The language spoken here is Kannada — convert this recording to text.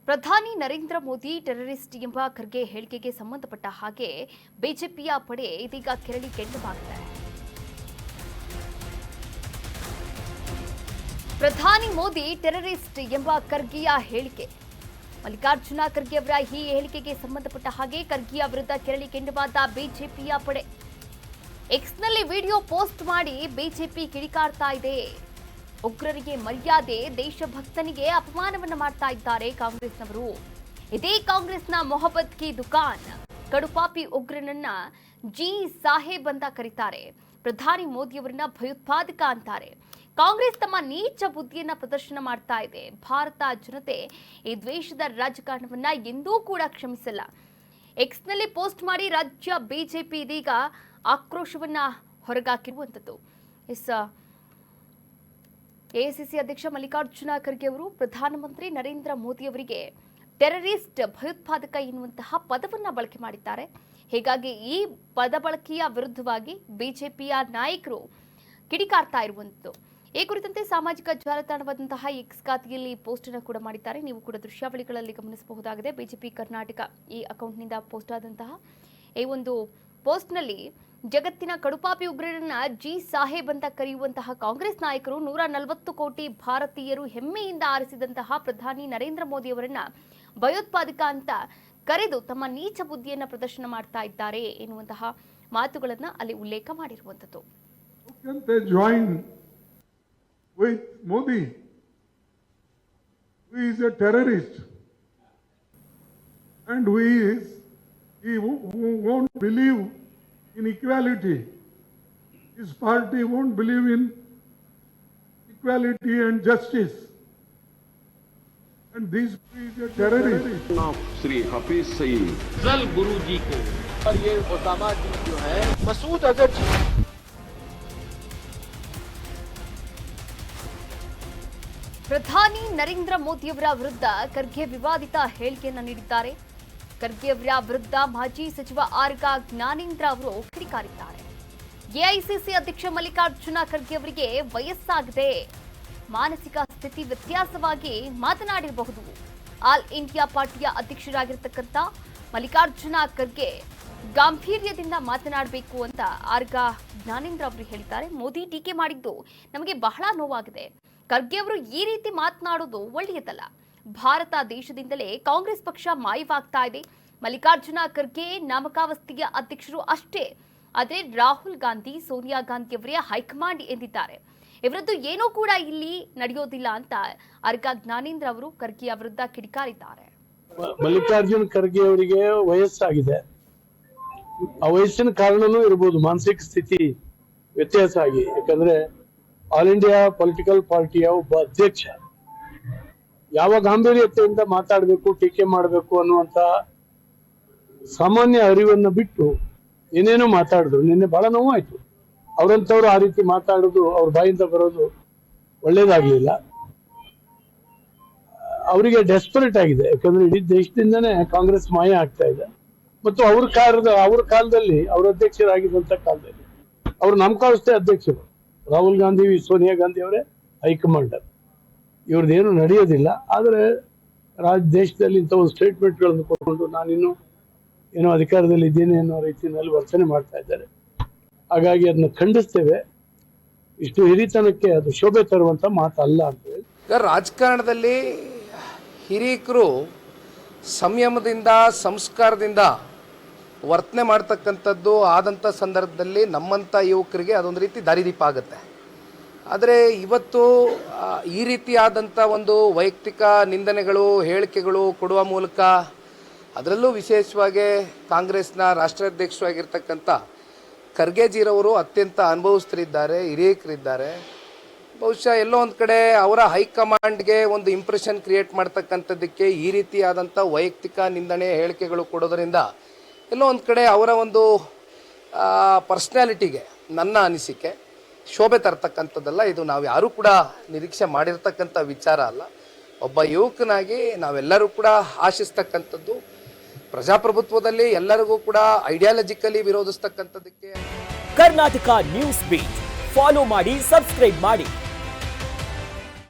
ಪ್ರಧಾನಿ ನರೇಂದ್ರ ಮೋದಿ ಟೆರರಿಸ್ಟ್ ಎಂಬ ಖರ್ಗೆ ಹೇಳಿಕೆಗೆ ಸಂಬಂಧಪಟ್ಟ ಹಾಗೆ ಬಿಜೆಪಿಯ ಪಡೆ ಇದೀಗ ಕೆರಳಿ ಕೆಂಡವಾಗಿದೆ. ಪ್ರಧಾನಿ ಮೋದಿ ಟೆರರಿಸ್ಟ್ ಎಂಬ ಖರ್ಗೆಯ ಹೇಳಿಕೆ, ಮಲ್ಲಿಕಾರ್ಜುನ ಖರ್ಗೆ ಅವರ ಈ ಹೇಳಿಕೆಗೆ ಸಂಬಂಧಪಟ್ಟ ಹಾಗೆ ಖರ್ಗೆಯ ವಿರುದ್ಧ ಕೆರಳಿ ಕೆಂಡವಾದ ಬಿಜೆಪಿಯ ಪಡೆ ಎಕ್ಸ್ನಲ್ಲಿ ವಿಡಿಯೋ ಪೋಸ್ಟ್ ಮಾಡಿ ಬಿಜೆಪಿ ಕಿಡಿಕಾರ್ತಾ ಇದೆ. ಉಗ್ರರಿಗೆ ಮರ್ಯಾದೆ, ದೇಶಭಕ್ತನಿಗೆ ಅಪಮಾನವನ್ನ ಮಾಡ್ತಾ ಇದ್ದಾರೆ ಕಾಂಗ್ರೆಸ್ನವರು. ಇದೇ ಕಾಂಗ್ರೆಸ್ನ ಮೊಹಬ್ಬತ್ ಕಿ ದುಕಾನ್ ಕಡುಪಾಪಿ ಉಗ್ರನನ್ನ ಜಿ ಸಾಹೇಬ್ ಅಂತ ಕರೀತಾರೆ. ಪ್ರಧಾನಿ ಮೋದಿಯವರನ್ನ ಭಯೋತ್ಪಾದಕ ಅಂತಾರೆ. ಕಾಂಗ್ರೆಸ್ ತಮ್ಮ ನೀಚ ಬುದ್ಧಿಯನ್ನ ಪ್ರದರ್ಶನ ಮಾಡ್ತಾ ಇದೆ. ಭಾರತ ಜನತೆ ಈ ದ್ವೇಷದ ರಾಜಕಾರಣವನ್ನ ಎಂದೂ ಕೂಡ ಕ್ಷಮಿಸಲ್ಲ. ಎಕ್ಸ್ನಲ್ಲಿ ಪೋಸ್ಟ್ ಮಾಡಿ ರಾಜ್ಯ ಬಿಜೆಪಿ ಇದೀಗ ಆಕ್ರೋಶವನ್ನ ಹೊರಗಾಕಿರುವಂಥದ್ದು. ಎಐಸಿಸಿ ಅಧ್ಯಕ್ಷ ಮಲ್ಲಿಕಾರ್ಜುನ ಖರ್ಗೆ ಅವರು ಪ್ರಧಾನಮಂತ್ರಿ ನರೇಂದ್ರ ಮೋದಿ ಅವರಿಗೆ ಟೆರರಿಸ್ಟ್, ಭಯೋತ್ಪಾದಕ ಎನ್ನುವಂತಹ ಪದವನ್ನ ಬಳಕೆ ಮಾಡಿದ್ದಾರೆ. ಹೀಗಾಗಿ ಈ ಪದ ಬಳಕೆಯ ವಿರುದ್ಧವಾಗಿ ಬಿಜೆಪಿಯ ನಾಯಕರು ಕಿಡಿಕಾರ್ತಾ ಇರುವಂಥದ್ದು. ಈ ಕುರಿತಂತೆ ಸಾಮಾಜಿಕ ಜಾಲತಾಣವಾದಂತಹ ಎಕ್ಸ್ ಖಾತೆಯಲ್ಲಿ ಪೋಸ್ಟ್ ಅನ್ನು ಕೂಡ ಮಾಡಿದ್ದಾರೆ. ನೀವು ಕೂಡ ದೃಶ್ಯಾವಳಿಗಳಲ್ಲಿ ಗಮನಿಸಬಹುದಾಗಿದೆ. ಬಿಜೆಪಿ ಕರ್ನಾಟಕ ಈ ಅಕೌಂಟ್ನಿಂದ ಪೋಸ್ಟ್ ಆದಂತಹ ಈ ಒಂದು ಪೋಸ್ಟ್ನಲ್ಲಿ ಜಗತ್ತಿನ ಕಡುಪಾಪಿ ಉಗ್ರರನ್ನ ಜಿ ಸಾಹೇಬ್ ಅಂತ ಕರೆಯುವಂತಹ ಕಾಂಗ್ರೆಸ್ ನಾಯಕರು 140 ಕೋಟಿ ಭಾರತೀಯರು ಹೆಮ್ಮೆಯಿಂದ ಆರಿಸಿದಂತಹ ಪ್ರಧಾನಿ ನರೇಂದ್ರ ಮೋದಿ ಅವರನ್ನ ಭಯೋತ್ಪಾದಕ ಅಂತ ಕರೆದು ತಮ್ಮ ನೀಚ ಬುದ್ಧಿಯನ್ನ ಪ್ರದರ್ಶನ ಮಾಡ್ತಾ ಇದ್ದಾರೆ ಎನ್ನುವಂತಹ ಮಾತುಗಳನ್ನ ಅಲ್ಲಿ ಉಲ್ಲೇಖ ಮಾಡಿರುವಂತದ್ದು. In equality. His party won't believe in equality and justice. And this is a terrorist. Shri Hafeez Saeed Afzal Guru जी को और ये ओसामा जी जो है मसूद अजहर जी. ಪ್ರಧಾನಿ ನರೇಂದ್ರ ಮೋದಿಯವರ ವಿರುದ್ಧ ಖರ್ಗೆ ವಿವಾದಿತ ಹೇಳಿಕೆಯನ್ನು ನೀಡಿದ್ದಾರೆ. ಖರ್ಗೆ ಅವರ ವಿರುದ್ಧ ಮಾಜಿ ಸಚಿವ ಆರ್ಗ ಜ್ಞಾನೇಂದ್ರ ಅವರು ಕಿಡಿಕಾರಿದ್ದಾರೆ. ಎಐಸಿಸಿ ಅಧ್ಯಕ್ಷ ಮಲ್ಲಿಕಾರ್ಜುನ ಖರ್ಗೆ ಅವರಿಗೆ ವಯಸ್ಸಾಗಿದೆ, ಮಾನಸಿಕ ಸ್ಥಿತಿ ವ್ಯತ್ಯಾಸವಾಗಿ ಮಾತನಾಡಿರಬಹುದು. ಆಲ್ ಇಂಡಿಯಾ ಪಾರ್ಟಿಯ ಅಧ್ಯಕ್ಷರಾಗಿರ್ತಕ್ಕಂಥ ಮಲ್ಲಿಕಾರ್ಜುನ ಖರ್ಗೆ ಗಾಂಭೀರ್ಯದಿಂದ ಮಾತನಾಡಬೇಕು ಅಂತ ಆರ್ಗ ಜ್ಞಾನೇಂದ್ರ ಅವರು ಹೇಳಿದ್ದಾರೆ. ಮೋದಿ ಟೀಕೆ ಮಾಡಿದ್ದು ನಮಗೆ ಬಹಳ ನೋವಾಗಿದೆ. ಖರ್ಗೆ ಅವರು ಈ ರೀತಿ ಮಾತನಾಡೋದು ಒಳ್ಳೆಯದಲ್ಲ. ಭಾರತ ದೇಶದಿಂದಲೇ ಕಾಂಗ್ರೆಸ್ ಪಕ್ಷ ಮಾಯವಾಗ್ತಾ ಇದೆ. ಮಲ್ಲಿಕಾರ್ಜುನ ಖರ್ಗೆ ನಾಮಕಾವಸ್ಥೆಯ ಅಧ್ಯಕ್ಷರು ಅಷ್ಟೇ, ಆದರೆ ರಾಹುಲ್ ಗಾಂಧಿ, ಸೋನಿಯಾ ಗಾಂಧಿ ಅವರೇ ಹೈಕಮಾಂಡ್ ಎಂದಿದ್ದಾರೆ. ಇವರದ್ದು ಏನೂ ಕೂಡ ಇಲ್ಲಿ ನಡೆಯೋದಿಲ್ಲ ಅಂತ ಅರ್ಗ ಜ್ಞಾನೇಂದ್ರ ಅವರು ಖರ್ಗೆಯ ವಿರುದ್ಧ ಕಿಡಿಕಾರಿದ್ದಾರೆ. ಮಲ್ಲಿಕಾರ್ಜುನ ಖರ್ಗೆ ಅವರಿಗೆ ವಯಸ್ಸಾಗಿದೆ. ಆ ವಯಸ್ಸಿನ ಕಾರಣನೂ ಇರಬಹುದು, ಮಾನಸಿಕ ಸ್ಥಿತಿ ವ್ಯತ್ಯಾಸ ಆಗಿ. ಯಾಕಂದ್ರೆ ಆಲ್ ಇಂಡಿಯಾ ಪೊಲಿಟಿಕಲ್ ಪಾರ್ಟಿಯ ಒಬ್ಬ ಅಧ್ಯಕ್ಷ ಯಾವ ಗಾಂಭೀರ್ಯತೆಯಿಂದ ಮಾತಾಡಬೇಕು, ಟೀಕೆ ಮಾಡಬೇಕು ಅನ್ನುವಂತ ಸಾಮಾನ್ಯ ಅರಿವನ್ನು ಬಿಟ್ಟು ಏನೇನೋ ಮಾತಾಡಿದ್ರು. ನಿನ್ನೆ ಬಹಳ ನೋವಾಯ್ತು. ಅವ್ರಂತವ್ರು ಆ ರೀತಿ ಮಾತಾಡೋದು, ಅವ್ರ ಬಾಯಿಂದ ಬರೋದು ಒಳ್ಳೇದಾಗ್ಲಿಲ್ಲ. ಅವರಿಗೆ ಡೆಸ್ಪರೇಟ್ ಆಗಿದೆ. ಯಾಕಂದ್ರೆ ಇಡೀ ದೇಶದಿಂದನೇ ಕಾಂಗ್ರೆಸ್ ಮಾಯ ಆಗ್ತಾ ಇದೆ. ಮತ್ತು ಅವ್ರ ಕಾಲದಲ್ಲಿ, ಅವ್ರ ಅಧ್ಯಕ್ಷರಾಗಿದ್ದಂತ ಕಾಲದಲ್ಲಿ ಅವ್ರು ನಾಮಕಾವಸ್ಥೆ ಅಧ್ಯಕ್ಷರು. ರಾಹುಲ್ ಗಾಂಧಿ, ಸೋನಿಯಾ ಗಾಂಧಿ ಅವರೇ ಹೈಕಮಾಂಡರ್. ಇವ್ರದ್ದೇನು ನಡೆಯೋದಿಲ್ಲ. ಆದರೆ ದೇಶದಲ್ಲಿ ಇಂಥ ಒಂದು ಸ್ಟೇಟ್ಮೆಂಟ್ಗಳನ್ನು ಕೊಟ್ಕೊಂಡು ನಾನಿನ್ನು ಏನೋ ಅಧಿಕಾರದಲ್ಲಿ ಇದ್ದೀನಿ ಅನ್ನೋ ರೀತಿಯಲ್ಲಿ ವರ್ತನೆ ಮಾಡ್ತಾ ಇದ್ದಾರೆ. ಹಾಗಾಗಿ ಅದನ್ನ ಖಂಡಿಸ್ತೇವೆ. ಇಷ್ಟು ಹಿರಿತನಕ್ಕೆ ಅದು ಶೋಭೆ ತರುವಂತ ಮಾತಲ್ಲ ಅಂತ ಹೇಳಿ. ರಾಜಕಾರಣದಲ್ಲಿ ಹಿರಿಯಕರು ಸಂಯಮದಿಂದ, ಸಂಸ್ಕಾರದಿಂದ ವರ್ತನೆ ಮಾಡ್ತಕ್ಕಂಥದ್ದು ಆದಂಥ ಸಂದರ್ಭದಲ್ಲಿ ನಮ್ಮಂಥ ಯುವಕರಿಗೆ ಅದೊಂದು ರೀತಿ ದಾರಿದೀಪ ಆಗುತ್ತೆ. ಆದರೆ ಇವತ್ತು ಈ ರೀತಿಯಾದಂಥ ಒಂದು ವೈಯಕ್ತಿಕ ನಿಂದನೆಗಳು, ಹೇಳಿಕೆಗಳು ಕೊಡುವ ಮೂಲಕ, ಅದರಲ್ಲೂ ವಿಶೇಷವಾಗಿ ಕಾಂಗ್ರೆಸ್ನ ರಾಷ್ಟ್ರಾಧ್ಯಕ್ಷರಾಗಿರ್ತಕ್ಕಂಥ ಖರ್ಗೆಜಿರವರು ಅತ್ಯಂತ ಅನುಭವಿಸ್ತರಿದ್ದಾರೆ, ಹಿರಿಯಕರಿದ್ದಾರೆ. ಬಹುಶಃ ಎಲ್ಲೋ ಒಂದು ಕಡೆ ಅವರ ಹೈಕಮಾಂಡ್ಗೆ ಒಂದು ಇಂಪ್ರೆಷನ್ ಕ್ರಿಯೇಟ್ ಮಾಡ್ತಕ್ಕಂಥದ್ದಕ್ಕೆ ಈ ರೀತಿಯಾದಂಥ ವೈಯಕ್ತಿಕ ನಿಂದನೆ, ಹೇಳಿಕೆಗಳು ಕೊಡೋದರಿಂದ ಎಲ್ಲೋ ಒಂದು ಕಡೆ ಅವರ ಒಂದು ಪರ್ಸ್ನಾಲಿಟಿಗೆ, ನನ್ನ ಅನಿಸಿಕೆ, ಶೋಭೆ ತರ್ತಕ್ಕಂಥದ್ದಲ್ಲ. ಇದು ನಾವು ಯಾರೂ ಕೂಡ ನಿರೀಕ್ಷೆ ಮಾಡಿರ್ತಕ್ಕಂಥ ವಿಚಾರ ಅಲ್ಲ. ಒಬ್ಬ ಯುವಕನಾಗಿ ನಾವೆಲ್ಲರೂ ಕೂಡ ಆಶಿಸ್ತಕ್ಕಂಥದ್ದು ಪ್ರಜಾಪ್ರಭುತ್ವದಲ್ಲಿ ಎಲ್ಲರಿಗೂ ಕೂಡ ಐಡಿಯಾಲಜಿಕಲಿ ವಿರೋಧಿಸ್ತಕ್ಕಂಥದ್ದಕ್ಕೆ. ಕರ್ನಾಟಕ ನ್ಯೂಸ್ ಬೀಟ್ ಫಾಲೋ ಮಾಡಿ, ಸಬ್ಸ್ಕ್ರೈಬ್ ಮಾಡಿ.